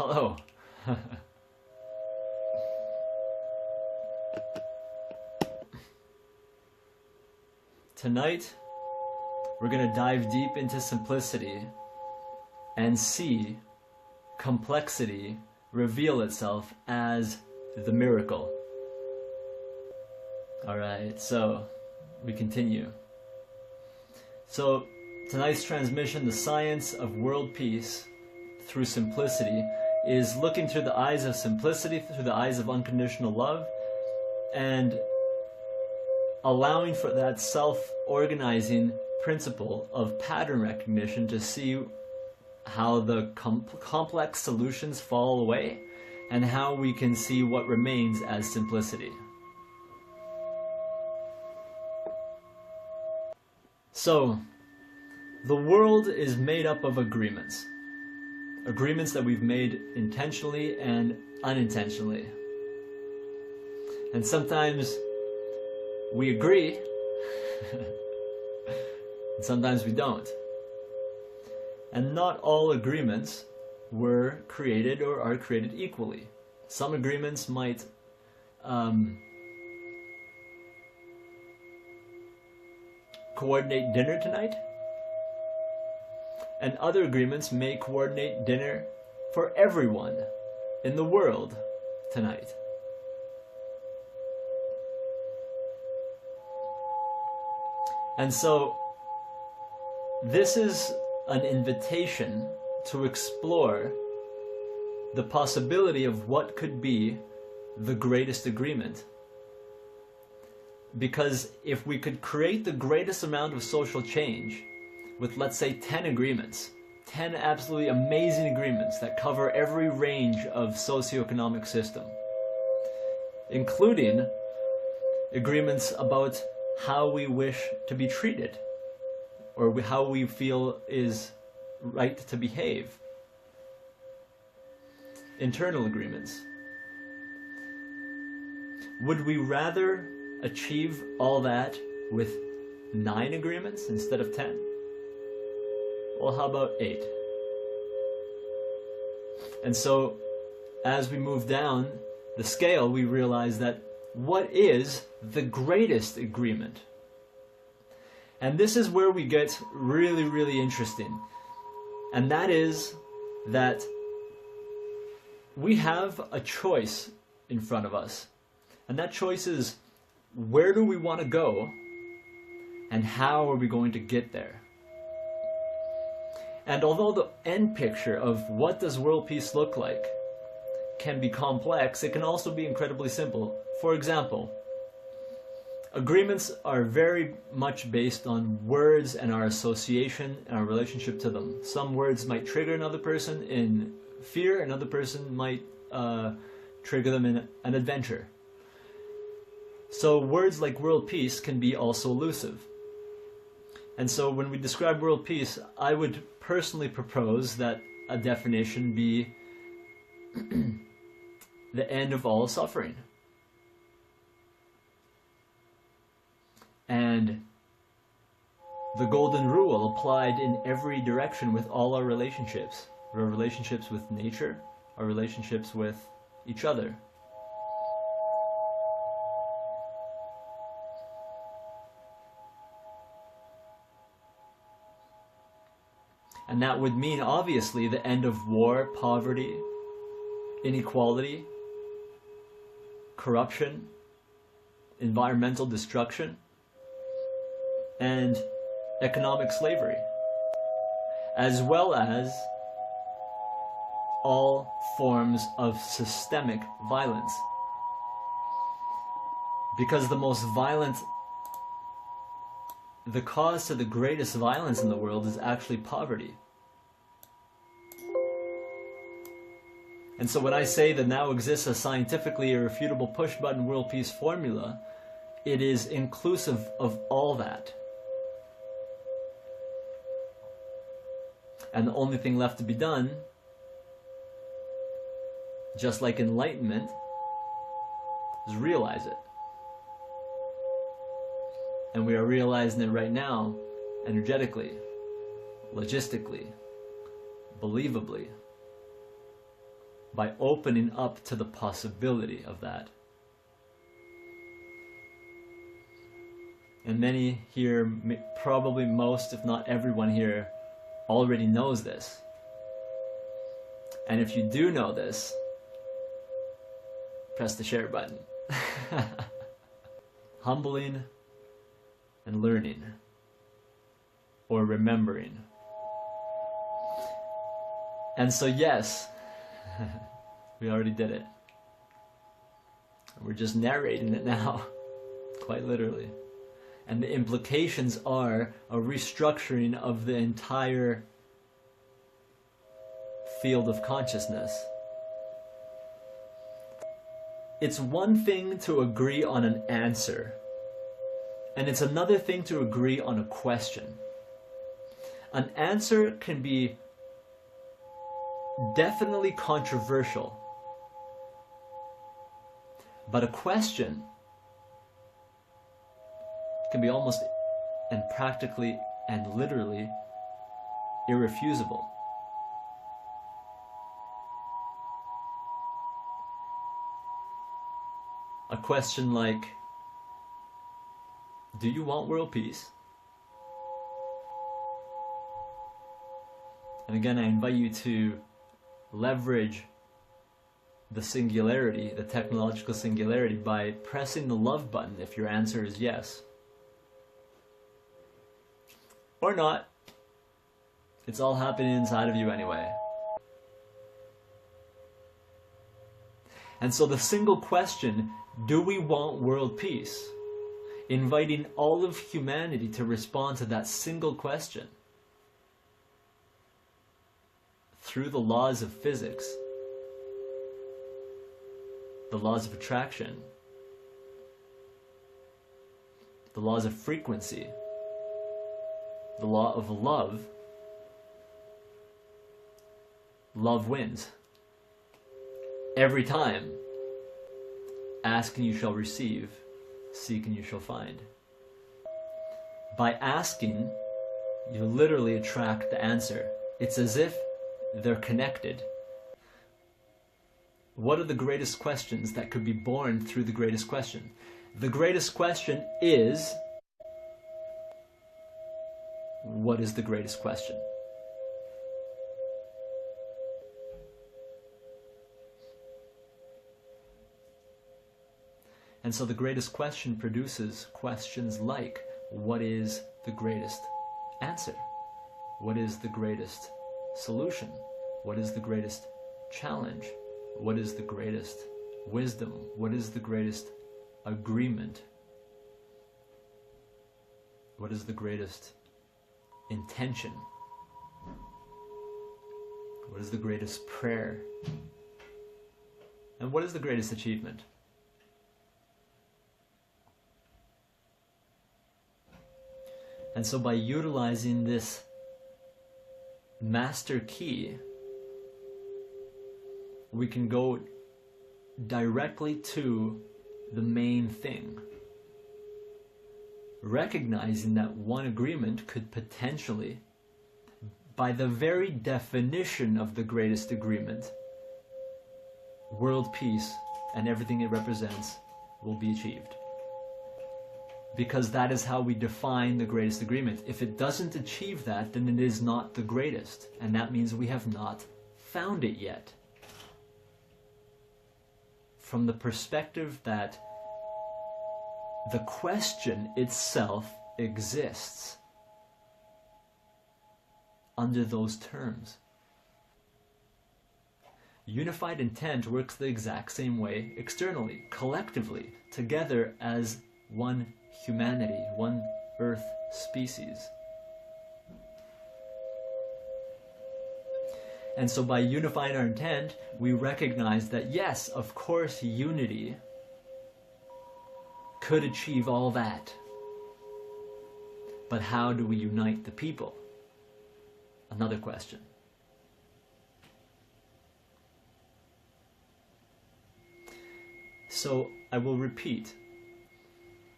Hello. Tonight, we're going to dive deep into simplicity and see complexity reveal itself as the miracle. Alright, so we continue. So, tonight's transmission, The Science of World Peace Through Simplicity, is looking through the eyes of simplicity, through the eyes of unconditional love, and allowing for that self-organizing principle of pattern recognition to see how the complex solutions fall away and how we can see what remains as simplicity. So, the world is made up of agreements. Agreements that we've made intentionally and unintentionally. And sometimes we agree, and sometimes we don't. And not all agreements were created or are created equally. Some agreements might coordinate dinner tonight, and other agreements may coordinate dinner for everyone in the world tonight. And so, this is an invitation to explore the possibility of what could be the greatest agreement. Because if we could create the greatest amount of social change with, let's say, 10 agreements, 10 absolutely amazing agreements that cover every range of socioeconomic system, including agreements about how we wish to be treated, or how we feel is right to behave. Internal agreements. Would we rather achieve all that with 9 agreements instead of 10? Well, how about 8? And so, as we move down the scale, we realize that what is the greatest agreement? And this is where we get really, really interesting. And that is that we have a choice in front of us. And that choice is, where do we want to go? And how are we going to get there? And although the end picture of what does world peace look like can be complex, it can also be incredibly simple. For example, agreements are very much based on words and our association and our relationship to them. Some words might trigger another person in fear, another person might trigger them in an adventure. So words like world peace can be also elusive. And so when we describe world peace, I would personally propose that a definition be the end of all suffering. And the golden rule applied in every direction with all our relationships with nature, our relationships with each other. And that would mean, obviously, the end of war, poverty, inequality, corruption, environmental destruction, and economic slavery, as well as all forms of systemic violence. Because the cause to the greatest violence in the world is actually poverty. And so when I say that now exists a scientifically irrefutable push-button world peace formula, it is inclusive of all that. And the only thing left to be done, just like enlightenment, is realize it. And we are realizing it right now, energetically, logistically, believably. by opening up to the possibility of that. And many here, probably most if not everyone here, already knows this. And if you do know this, press the share button. Humbling and learning, or remembering. And so yes, we already did it. We're just narrating it now, quite literally. And the implications are a restructuring of the entire field of consciousness. It's one thing to agree on an answer, and it's another thing to agree on a question. An answer can be definitely controversial, but a question can be almost and practically and literally irrefusable. A question like, do you want world peace? And again, I invite you to leverage the singularity, the technological singularity, by pressing the love button if your answer is yes. Or not. It's all happening inside of you anyway. And so the single question, do we want world peace? Inviting all of humanity to respond to that single question through the laws of physics, the laws of attraction, the laws of frequency, the law of love. Love wins. Every time. Ask and you shall receive. Seek and you shall find. By asking, you literally attract the answer. It's as if they're connected. What are the greatest questions that could be born through the greatest question? The greatest question is, what is the greatest question? And so the greatest question produces questions like, what is the greatest answer? What is the greatest solution? What is the greatest challenge? What is the greatest wisdom? What is the greatest agreement? What is the greatest intention? What is the greatest prayer? And what is the greatest achievement? And so by utilizing this master key, we can go directly to the main thing, recognizing that one agreement could potentially, by the very definition of the greatest agreement, world peace and everything it represents will be achieved. Because that is how we define the greatest agreement. If it doesn't achieve that, then it is not the greatest, and that means we have not found it yet. From the perspective that the question itself exists under those terms. Unified intent works the exact same way externally, collectively, together as one humanity, one Earth species. And so by unifying our intent, we recognize that yes, of course, unity could achieve all that. But how do we unite the people? Another question. So I will repeat.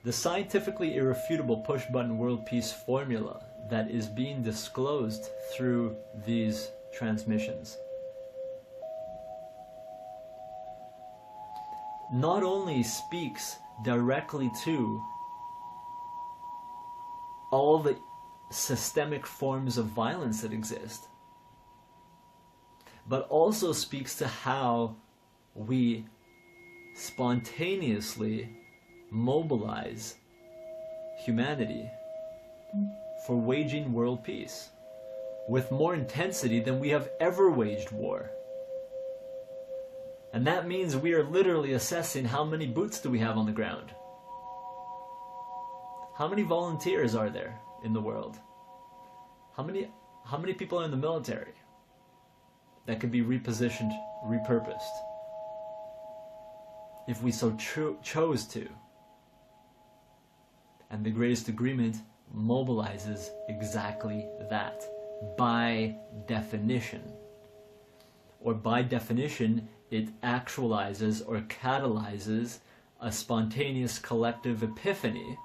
The scientifically irrefutable push-button world peace formula that is being disclosed through these transmissions not only speaks directly to all the systemic forms of violence that exist, but also speaks to how we spontaneously mobilize humanity for waging world peace with more intensity than we have ever waged war. And that means we are literally assessing how many boots do we have on the ground. How many volunteers are there in the world? How many people are in the military that could be repositioned, repurposed, if we so chose to? And the greatest agreement mobilizes exactly that, by definition. Or by definition, it actualizes or catalyzes a spontaneous collective epiphany.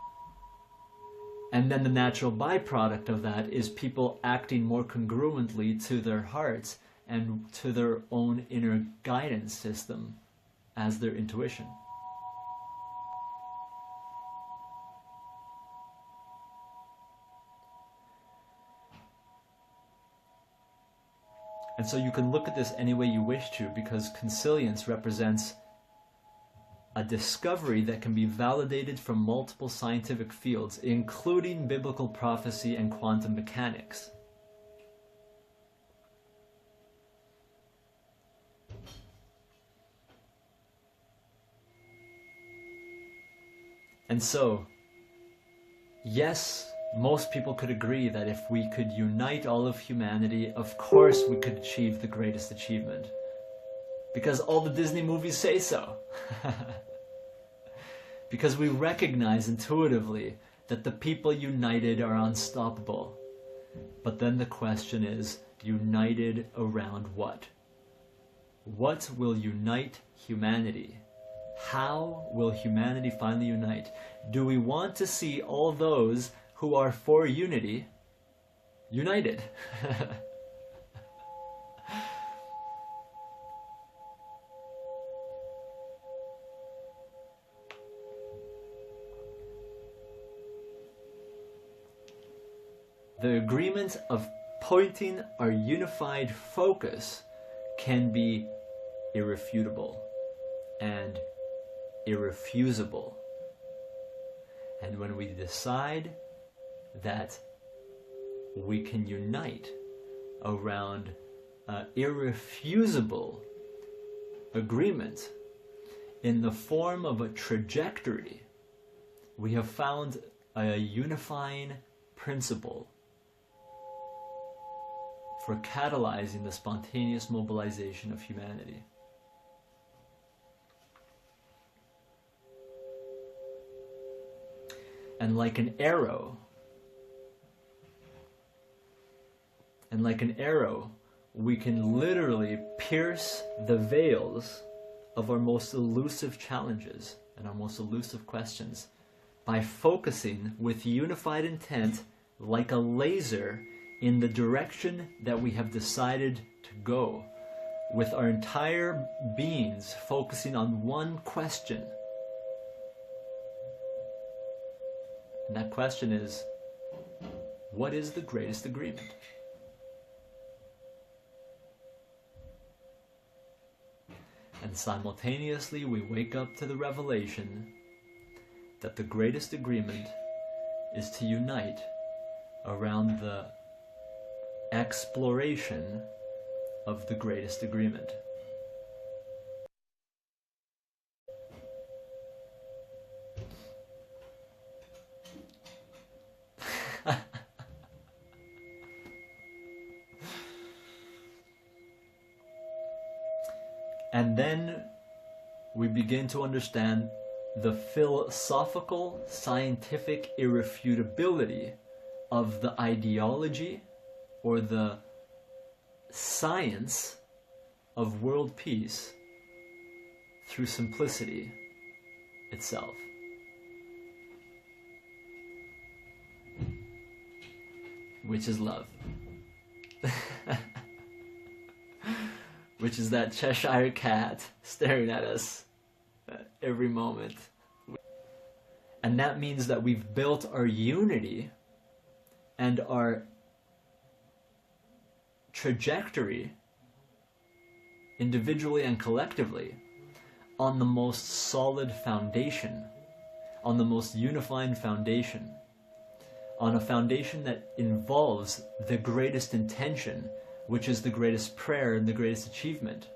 And then the natural byproduct of that is people acting more congruently to their hearts and to their own inner guidance system as their intuition. And so you can look at this any way you wish to, because consilience represents a discovery that can be validated from multiple scientific fields, including biblical prophecy and quantum mechanics. And so, yes, most people could agree that if we could unite all of humanity, of course we could achieve the greatest achievement. Because all the Disney movies say so. Because we recognize intuitively that the people united are unstoppable. But then the question is, united around what? What will unite humanity? How will humanity finally unite? Do we want to see all those who are for unity united? The agreement of pointing our unified focus can be irrefutable and irrefusable. And when we decide that we can unite around an irrefusable agreement in the form of a trajectory, we have found a unifying principle for catalyzing the spontaneous mobilization of humanity. And like an arrow, we can literally pierce the veils of our most elusive challenges and our most elusive questions by focusing with unified intent like a laser in the direction that we have decided to go, with our entire beings focusing on one question. And that question is, what is the greatest agreement? And simultaneously we wake up to the revelation that the greatest agreement is to unite around the exploration of the greatest agreement. And then we begin to understand the philosophical, scientific irrefutability of the ideology or the science of world peace through simplicity itself. Which is love. Which is that Cheshire cat staring at us every moment. And that means that we've built our unity and our trajectory, individually and collectively, on the most solid foundation, on the most unifying foundation, on a foundation that involves the greatest intention, which is the greatest prayer and the greatest achievement,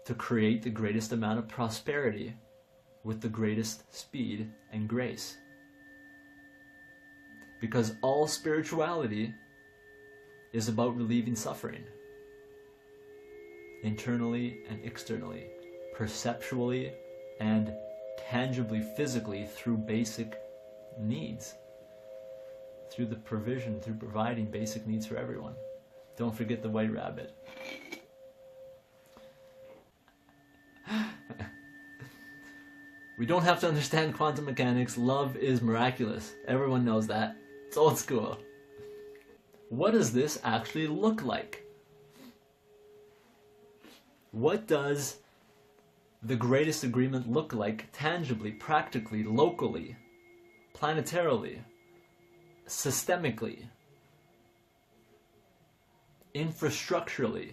to create the greatest amount of prosperity with the greatest speed and grace. Because all spirituality is about relieving suffering, internally and externally, perceptually and tangibly, physically, through basic needs, through the provision, through providing basic needs for everyone. Don't forget the white rabbit. We don't have to understand quantum mechanics. Love is miraculous. Everyone knows that. It's old school. What does this actually look like? What does the greatest agreement look like tangibly, practically, locally, planetarily, systemically, infrastructurally?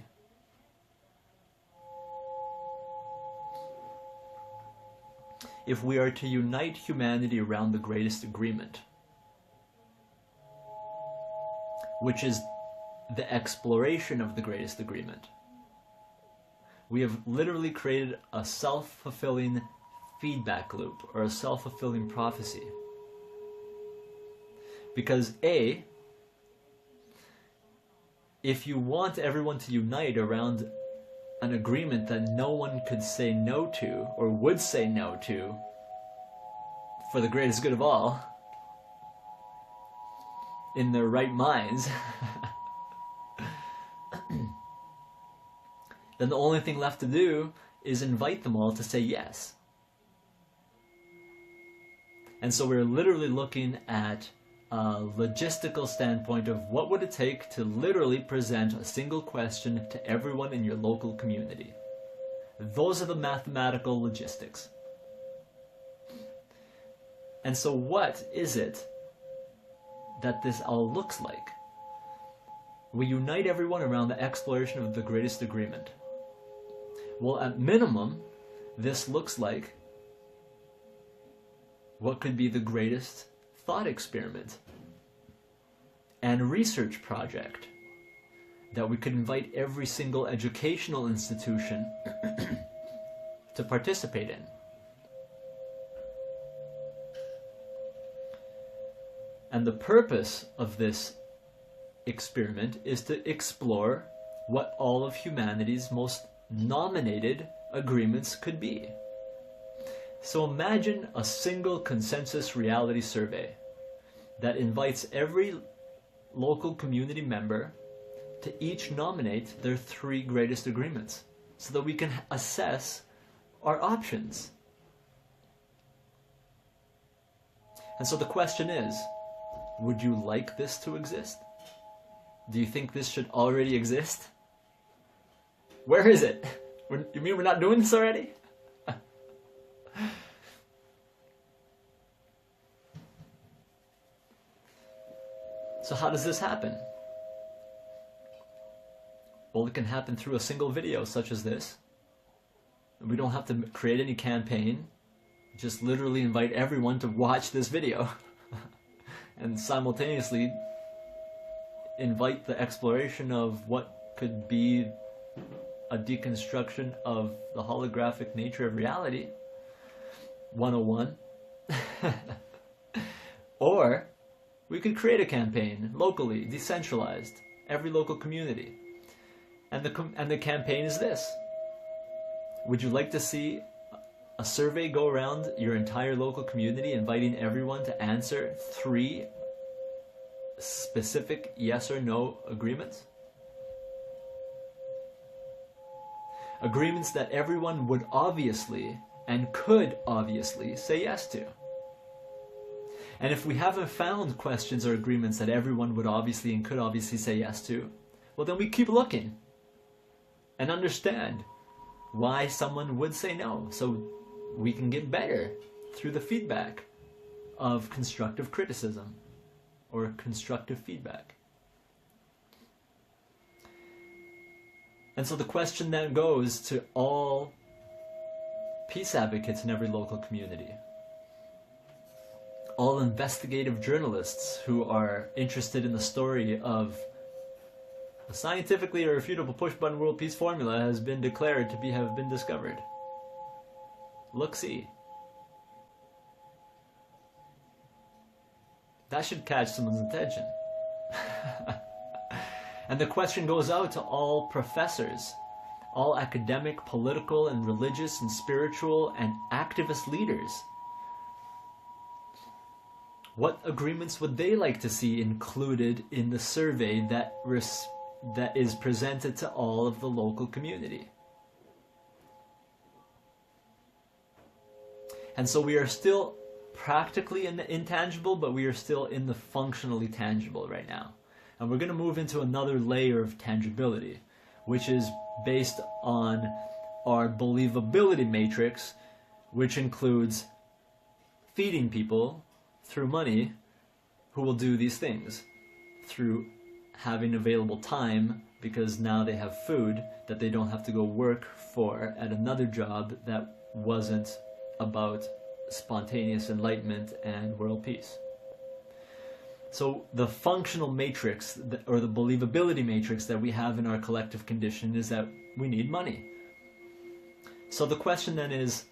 If we are to unite humanity around the greatest agreement, which is the exploration of the greatest agreement, we have literally created a self-fulfilling feedback loop, or a self-fulfilling prophecy. Because A, if you want everyone to unite around an agreement that no one could say no to, or would say no to, for the greatest good of all, in their right minds, then the only thing left to do is invite them all to say yes. And so we're literally looking at a logistical standpoint of what would it take to literally present a single question to everyone in your local community. Those are the mathematical logistics. And so what is it that this all looks like? We unite everyone around the exploration of the greatest agreement. Well, at minimum, this looks like what could be the greatest thought experiment and research project that we could invite every single educational institution to participate in. And the purpose of this experiment is to explore what all of humanity's most nominated agreements could be. So imagine a single consensus reality survey that invites every local community member to each nominate their 3 greatest agreements so that we can assess our options. And so the question is, would you like this to exist? Do you think this should already exist? Where is it? You mean we're not doing this already? So how does this happen? Well, it can happen through a single video such as this. We don't have to create any campaign. Just literally invite everyone to watch this video and simultaneously invite the exploration of what could be a deconstruction of the holographic nature of reality 101. Or we could create a campaign locally, decentralized, every local community. And the campaign is this. Would you like to see a survey go around your entire local community, inviting everyone to answer 3 specific yes or no agreements? Agreements that everyone would obviously and could obviously say yes to. And if we haven't found questions or agreements that everyone would obviously and could obviously say yes to, well, then we keep looking and understand why someone would say no, so we can get better through the feedback of constructive criticism or constructive feedback. And so the question then goes to all peace advocates in every local community, all investigative journalists who are interested in the story of a scientifically irrefutable push-button world peace formula has been declared to have been discovered. Look-see. That should catch someone's attention. And the question goes out to all professors, all academic, political, and religious, and spiritual, and activist leaders. What agreements would they like to see included in the survey that is presented to all of the local community? And so we are still practically in the intangible, but we are still in the functionally tangible right now. And we're going to move into another layer of tangibility, which is based on our believability matrix, which includes feeding people through money who will do these things, through having available time because now they have food that they don't have to go work for at another job that wasn't about spontaneous enlightenment and world peace. So the functional matrix, or the believability matrix that we have in our collective condition is that we need money. So the question then is,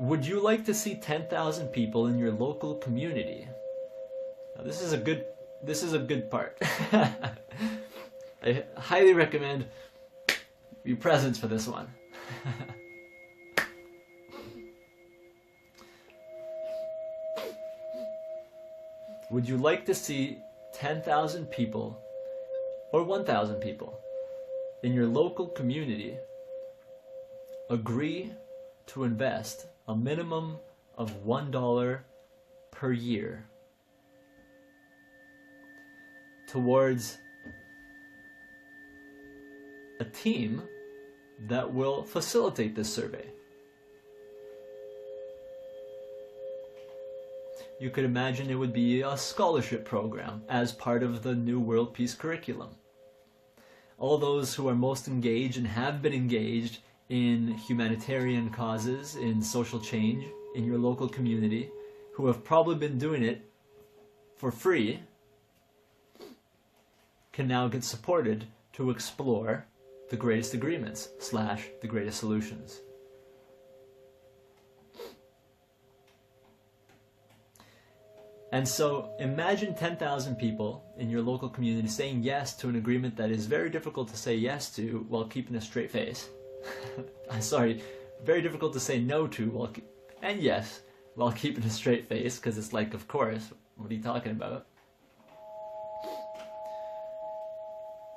would you like to see 10,000 people in your local community? Now this is a good part. I highly recommend you present for this one. Would you like to see 10,000 people or 1,000 people in your local community agree to invest a minimum of $1 per year towards a team that will facilitate this survey? You could imagine it would be a scholarship program as part of the new world peace curriculum. All those who are most engaged and have been engaged in humanitarian causes, in social change, in your local community, who have probably been doing it for free, can now get supported to explore the greatest agreements / the greatest solutions. And so imagine 10,000 people in your local community saying yes to an agreement that is very difficult to say yes to while keeping a straight face. I'm sorry, very difficult to say no to and yes while keeping a straight face, because it's like, of course, what are you talking about?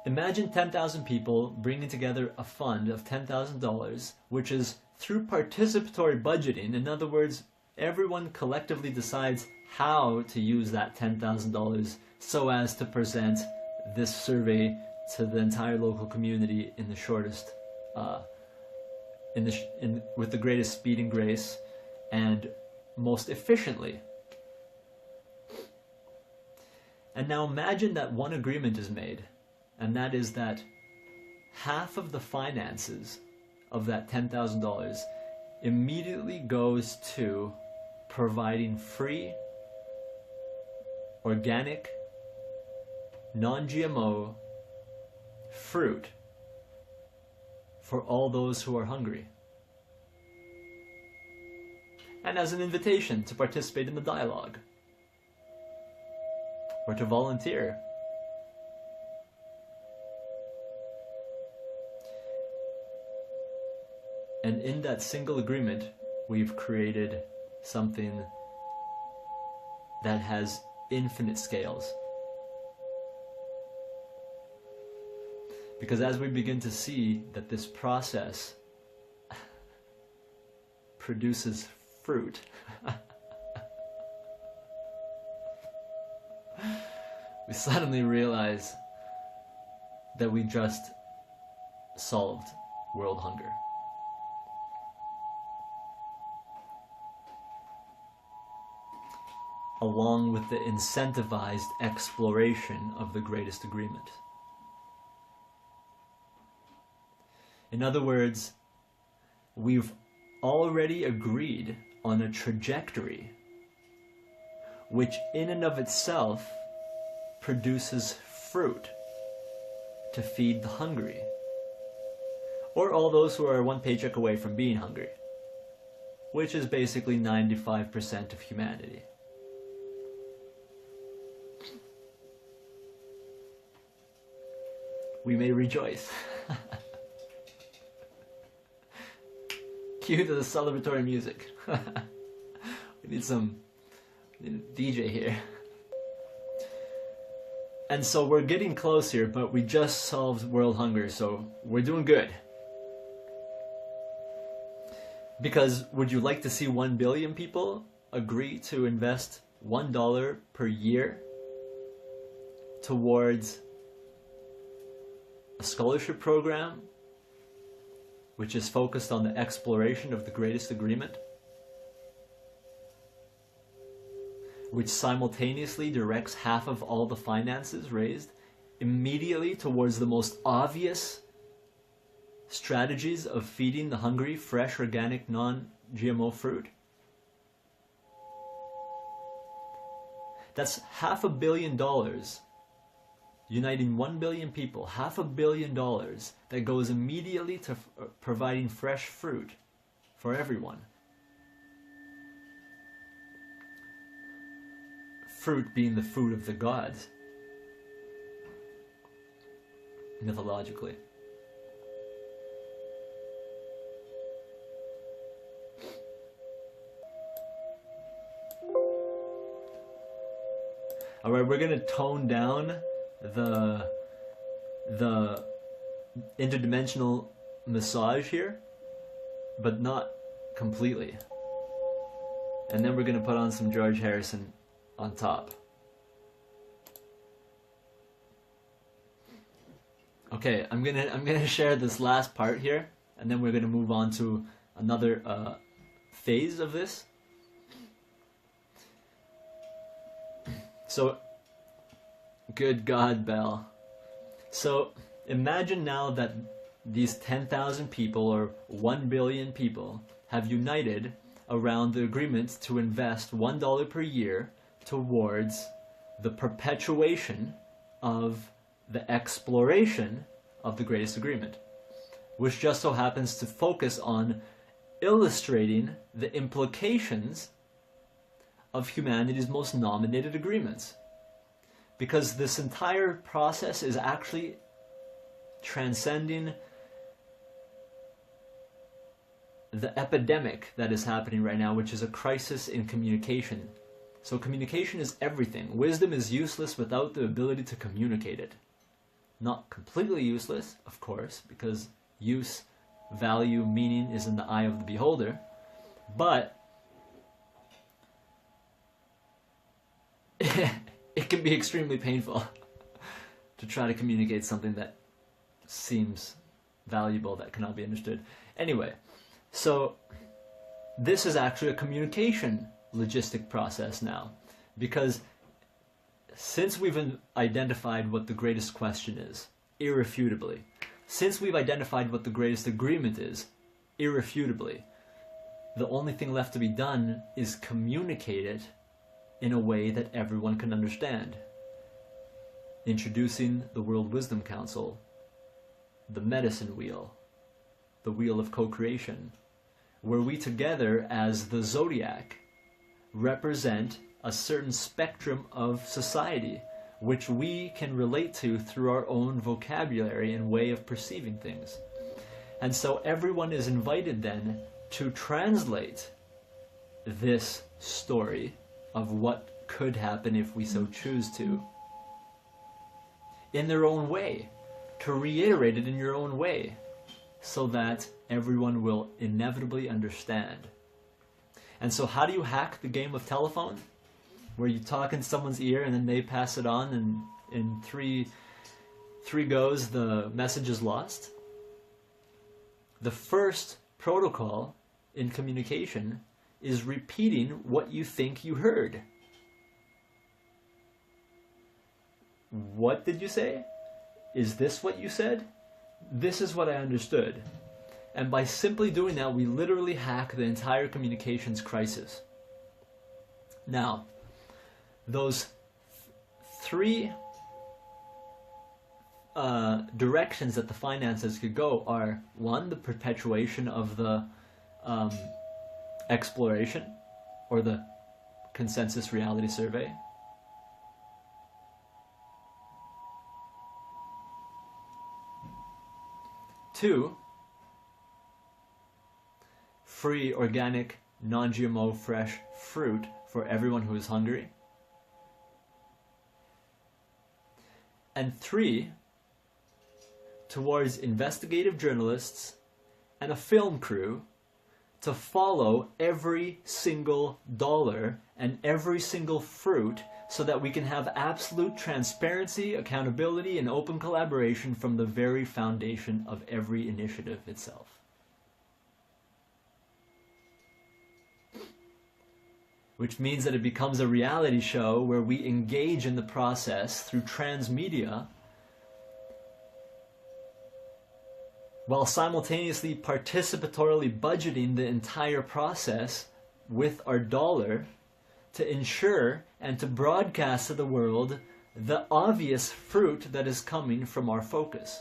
Imagine 10,000 people bringing together a fund of $10,000, which is through participatory budgeting. In other words, everyone collectively decides how to use that $10,000 so as to present this survey to the entire local community in the shortest, with the greatest speed and grace, and most efficiently. And now imagine that one agreement is made, and that is that half of the finances of that $10,000 immediately goes to providing free, organic, non-GMO fruit for all those who are hungry, and as an invitation to participate in the dialogue or to volunteer. And in that single agreement, we've created something that has infinite scales. Because as we begin to see that this process produces fruit, we suddenly realize that we just solved world hunger. Along with the incentivized exploration of the greatest agreement. In other words, we've already agreed on a trajectory which in and of itself produces fruit to feed the hungry, or all those who are one paycheck away from being hungry, which is basically 95% of humanity. We may rejoice. Cue the celebratory music. We need some DJ here. And so we're getting close here, but we just solved world hunger, so we're doing good. Because would you like to see 1 billion people agree to invest $1 per year towards a scholarship program which is focused on the exploration of the greatest agreement, which simultaneously directs half of all the finances raised immediately towards the most obvious strategies of feeding the hungry fresh, organic, non-GMO fruit? That's $500 million uniting 1 billion people, $500 million that goes immediately to providing fresh fruit for everyone. Fruit being the food of the gods, mythologically. Alright, we're gonna tone down the interdimensional massage here, but not completely. And then we're gonna put on some George Harrison on top. Okay, I'm gonna share this last part here, and then we're gonna move on to another phase of this. So, good God, Bell. So, imagine now that these 10,000 people, or 1 billion people, have united around the agreement to invest $1 per year towards the perpetuation of the exploration of the greatest agreement, which just so happens to focus on illustrating the implications of humanity's most nominated agreements. Because this entire process is actually transcending the epidemic that is happening right now, which is a crisis in communication. So communication is everything. Wisdom is useless without the ability to communicate it. Not completely useless, of course, because use, value, meaning is in the eye of the beholder, but it can be extremely painful to try to communicate something that seems valuable that cannot be understood. Anyway, so this is actually a communication logistic process now, because since we've identified what the greatest question is, irrefutably, since we've identified what the greatest agreement is, irrefutably, the only thing left to be done is communicate it in a way that everyone can understand. Introducing the World Wisdom Council, the medicine wheel, the wheel of co-creation, where we together as the zodiac represent a certain spectrum of society which we can relate to through our own vocabulary and way of perceiving things. And so everyone is invited then to translate this story of what could happen if we so choose to, in their own way, to reiterate it in your own way, so that everyone will inevitably understand. And so how do you hack the game of telephone? Where you talk in someone's ear and then they pass it on, and in three goes the message is lost? the first protocol in communication is repeating what you think you heard. What did you say? Is this what you said? This is what I understood. And by simply doing that, we literally hack the entire communications crisis. Now, those three directions that the finances could go are: one, the perpetuation of the exploration or the consensus reality survey. Two, free, organic, non-GMO, fresh fruit for everyone who is hungry. And three, towards investigative journalists and a film crew to follow every single dollar and every single fruit so that we can have absolute transparency, accountability, and open collaboration from the very foundation of every initiative itself. Which means that it becomes a reality show where we engage in the process through transmedia while simultaneously participatorily budgeting the entire process with our dollar to ensure and to broadcast to the world the obvious fruit that is coming from our focus.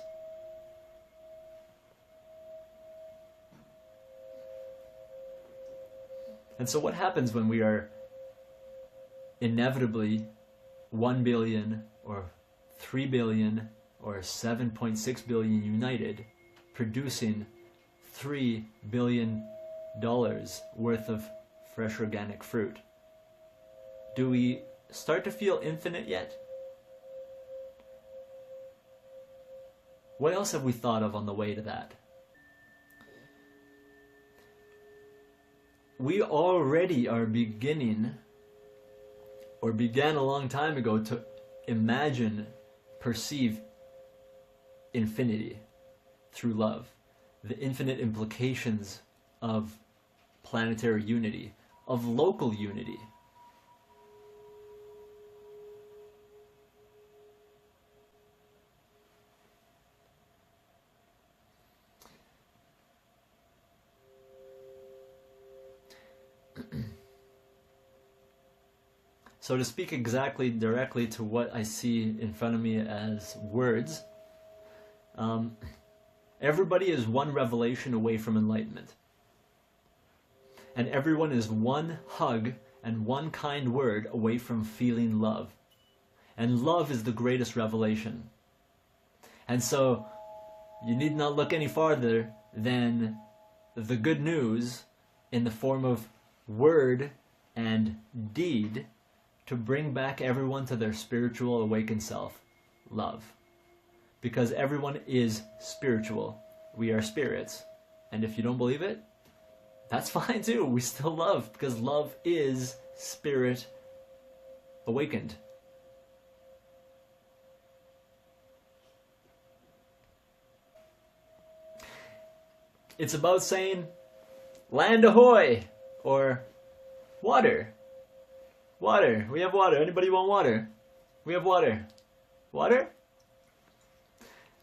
And so what happens when we are inevitably 1 billion or 3 billion or 7.6 billion united, producing $3 billion worth of fresh organic fruit? Do we start to feel infinite yet? What else have we thought of on the way to that? We already are beginning, or began a long time ago, to imagine, perceive infinity through love. The infinite implications of planetary unity, of local unity. So to speak directly to what I see in front of me as words, everybody is one revelation away from enlightenment. And everyone is one hug and one kind word away from feeling love. And love is the greatest revelation. And so you need not look any farther than the good news in the form of word and deed to bring back everyone to their spiritual awakened self, love. Because everyone is spiritual. We are spirits. And if you don't believe it, that's fine too. We still love, because love is spirit awakened. It's about saying, land ahoy! Or, water. Water. We have water. Anybody want water? We have water. Water?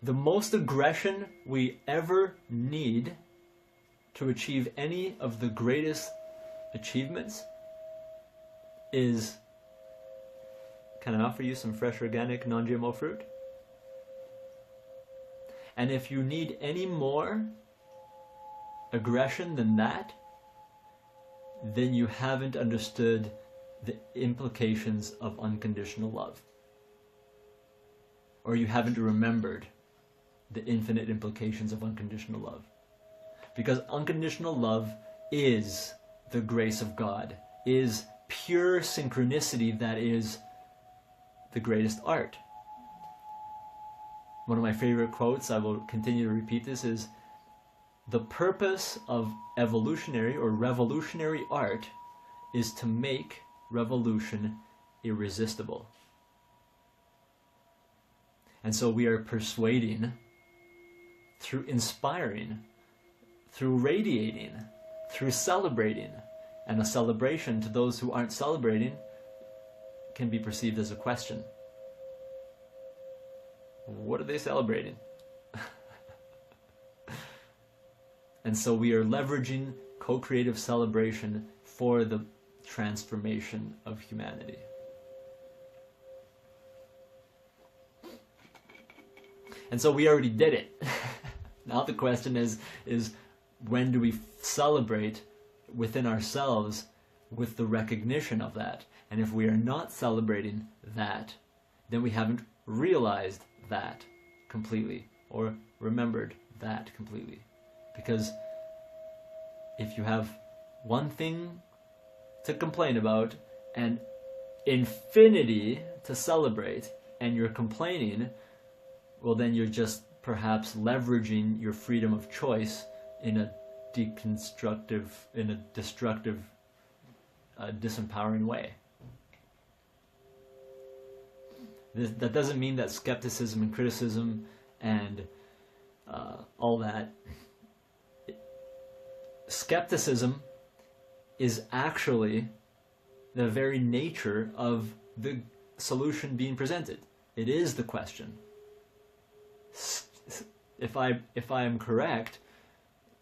The most aggression we ever need to achieve any of the greatest achievements is, can I offer you some fresh, organic, non-GMO fruit? And if you need any more aggression than that, then you haven't understood the implications of unconditional love. Or you haven't remembered the infinite implications of unconditional love. Because unconditional love is the grace of God, is pure synchronicity that is the greatest art. One of my favorite quotes, I will continue to repeat this, is, the purpose of evolutionary or revolutionary art is to make revolution irresistible. And so we are persuading, through inspiring through radiating, through celebrating. And a celebration to those who aren't celebrating can be perceived as a question. What are they celebrating? And so we are leveraging co-creative celebration for the transformation of humanity. And so we already did it. Now the question is when do we celebrate within ourselves with the recognition of that? And if we are not celebrating that, then we haven't realized that completely or remembered that completely. Because if you have one thing to complain about and infinity to celebrate, and you're complaining, well, then you're just perhaps leveraging your freedom of choice in a destructive, disempowering way. That doesn't mean that skepticism and criticism and all that. Skepticism is actually the very nature of the solution being presented. It is the question. If I am correct,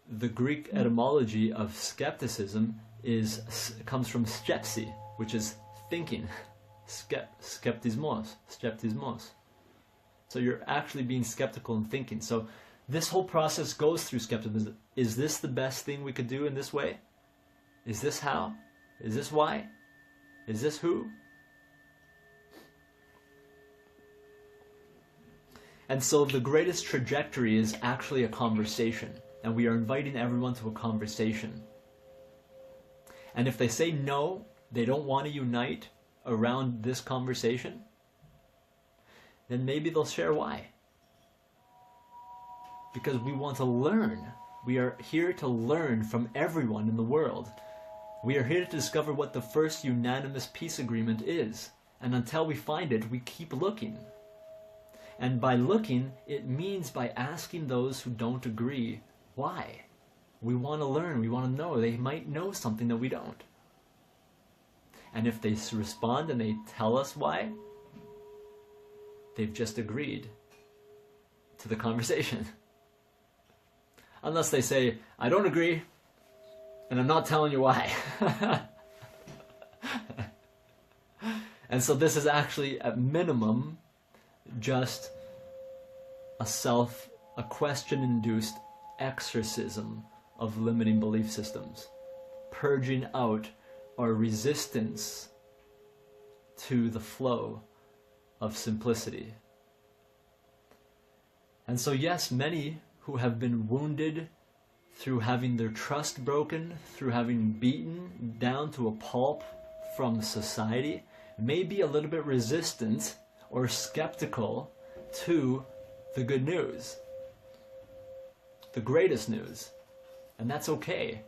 the Greek etymology of skepticism comes from skepsi, which is thinking. Skeptismos. So you're actually being skeptical and thinking. So this whole process goes through skepticism. Is this the best thing we could do in this way? Is this how? Is this why? Is this who? And so the greatest trajectory is actually a conversation. And we are inviting everyone to a conversation. And if they say no, they don't want to unite around this conversation, then maybe they'll share why. Because we want to learn. We are here to learn from everyone in the world. We are here to discover what the first unanimous peace agreement is. And until we find it, we keep looking. And by looking, it means by asking those who don't agree why. We want to learn, we want to know. They might know something that we don't. And if they respond and they tell us why, they've just agreed to the conversation. Unless they say, I don't agree, and I'm not telling you why. And so this is actually, at minimum, just a question-induced exorcism of limiting belief systems, purging out our resistance to the flow of simplicity. And so yes, many who have been wounded through having their trust broken, through having beaten down to a pulp from society, may be a little bit resistant or skeptical to the good news, the greatest news. And that's okay.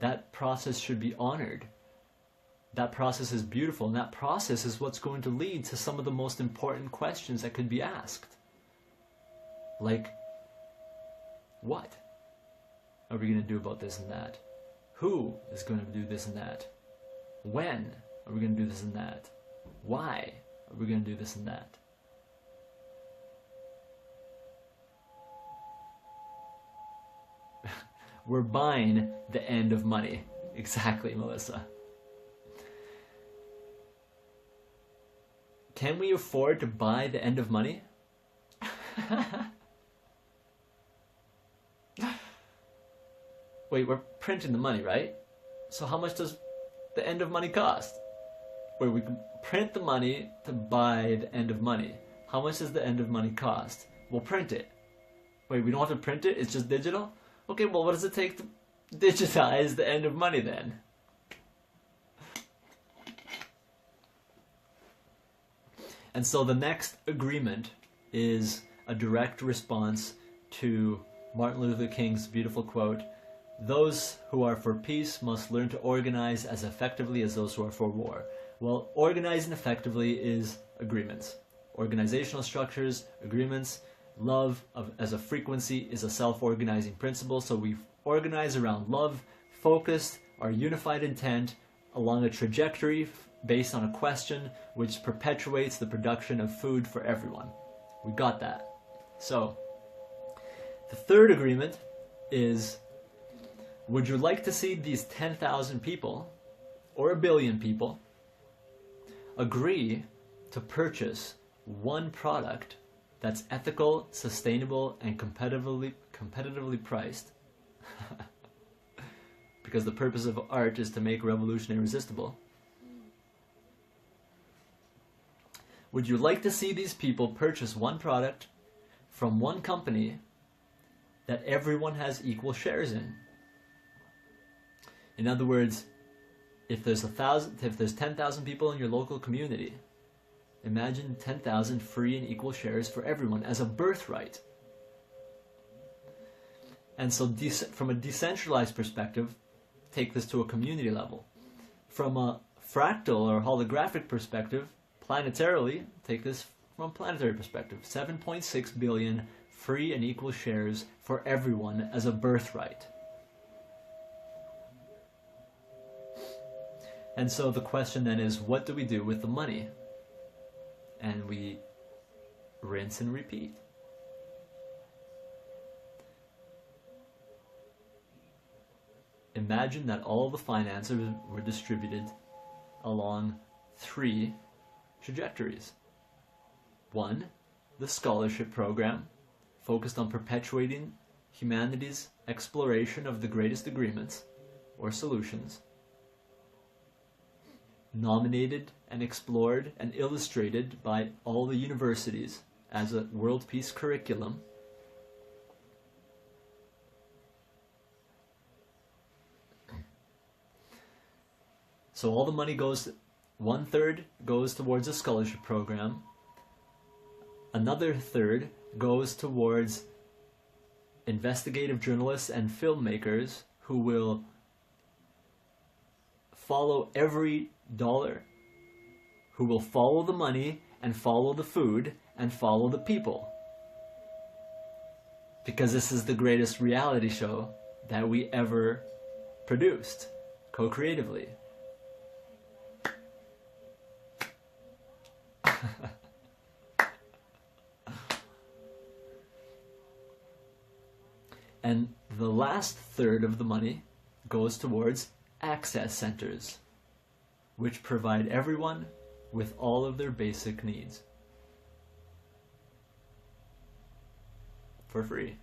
That process should be honored. That process is beautiful, and that process is what's going to lead to some of the most important questions that could be asked. Like, what are we going to do about this and that? Who is going to do this and that? When are we going to do this and that? Why are we going to do this and that? We're buying the end of money. Exactly, Melissa. Can we afford to buy the end of money? Wait, we're printing the money, right? So how much does the end of money cost? Wait, we can print the money to buy the end of money. How much does the end of money cost? We'll print it. Wait, we don't have to print it? It's just digital? Okay, well, what does it take to digitize the end of money then? And so the next agreement is a direct response to Martin Luther King's beautiful quote, "Those who are for peace must learn to organize as effectively as those who are for war." Well, organizing effectively is agreements. Organizational structures, agreements. Love as a frequency is a self-organizing principle, so we organized around love, focused, our unified intent along a trajectory based on a question which perpetuates the production of food for everyone. We got that. So, the third agreement is, would you like to see these 10,000 people, or a billion people, agree to purchase one product that's ethical, sustainable, and competitively priced? Because the purpose of art is to make revolution irresistible. Would you like to see these people purchase one product from one company that everyone has equal shares in? In other words, if there's 10,000 people in your local community, imagine 10,000 free and equal shares for everyone as a birthright. And so from a decentralized perspective, take this to a community level. From a fractal or holographic perspective, planetarily, take this from a planetary perspective. 7.6 billion free and equal shares for everyone as a birthright. And so the question then is, what do we do with the money? And we rinse and repeat. Imagine that all the finances were distributed along 3 trajectories. 1, the scholarship program, focused on perpetuating humanity's exploration of the greatest agreements or solutions, nominated and explored and illustrated by all the universities as a world peace curriculum. So all the money goes, 1/3 goes towards a scholarship program, another third goes towards investigative journalists and filmmakers who will follow every dollar, who will follow the money and follow the food and follow the people. Because this is the greatest reality show that we ever produced, co-creatively. And the last third of the money goes towards access centers, which provide everyone with all of their basic needs for free.